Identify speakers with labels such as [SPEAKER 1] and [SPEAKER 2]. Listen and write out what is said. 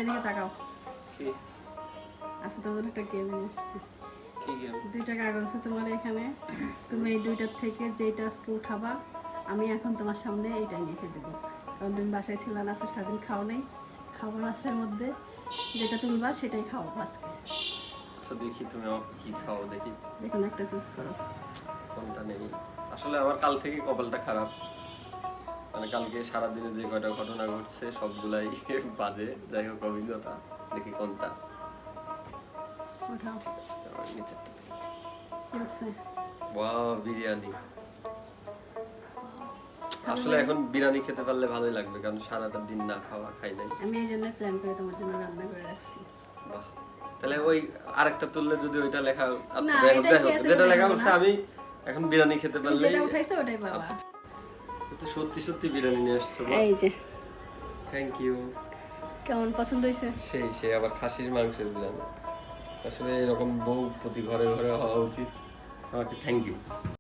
[SPEAKER 1] এদিকে তাকাও।
[SPEAKER 2] কি
[SPEAKER 1] আচ্ছা তোমার একটা গেম নিয়ে আসছি।
[SPEAKER 2] কি গেম?
[SPEAKER 1] 2টা কাগজ আছে তোমার এখানে, তুমি এই 2টার থেকে যেটা আজকে উঠাবা আমি এখন তোমার সামনে এইটাই নিয়ে এসে দেবো। কারণ তুমি বাসায় ছিল না, আজকে সারাদিন খাও নেই, খাবার আছে এর মধ্যে, যেটা তুলবা সেটাই খাও আজকে।
[SPEAKER 2] আচ্ছা দেখি তুমি আমাকে কি খাও দেখি।
[SPEAKER 1] দেখুন একটা চুজ করো।
[SPEAKER 2] কোনটা নেই? আসলে আমার কাল থেকে কপালটা খারাপ, মানে কালকে সারাদিনে যে কয়টা ঘটনা ঘটছে সবগুলাই বাজে। যাই হোক অভিজ্ঞতা, দেখি কোনটা।
[SPEAKER 1] ওঠাও।
[SPEAKER 2] আমার নিচেরটা দেখি।
[SPEAKER 1] কি উঠছে?
[SPEAKER 2] ওয়াও, বিরিয়ানি। আসলে এখন বিরিয়ানি খেতে পারলে ভালোই লাগবে, কারণ সারাটা দিন না খাওয়া খাই নাই।
[SPEAKER 1] আমি এই জন্য প্ল্যান করে তোমার জন্য রান্না করে রাখছি।
[SPEAKER 2] বাহ, তাহলে ওই আরেকটা তুললে যদি ওইটা লেখা, আচ্ছা
[SPEAKER 1] না,
[SPEAKER 2] দেখো
[SPEAKER 1] এটা
[SPEAKER 2] দেখো
[SPEAKER 1] কি আছে
[SPEAKER 2] যেটা
[SPEAKER 1] বলে
[SPEAKER 2] লেখা
[SPEAKER 1] দিবো
[SPEAKER 2] উঠছে
[SPEAKER 1] না।
[SPEAKER 2] আমি এখন বিরিয়ানি খেতে
[SPEAKER 1] তুমি
[SPEAKER 2] পারলে।
[SPEAKER 1] যেটা উঠাইছো ওটাই পাবা।
[SPEAKER 2] আচ্ছা, তো সত্যি সত্যি বিরিয়ানি নিয়ে আসছো।
[SPEAKER 1] এই যে,
[SPEAKER 2] থ্যাংক ইউ।
[SPEAKER 1] কেমন পছন্দ হয়েছে?
[SPEAKER 2] সেই আবার খাসির মাংসের বিরিয়ানি। আসলে এরকম বউ প্রতি ঘরে ঘরে হওয়া উচিত। আমাকে থ্যাংক ইউ।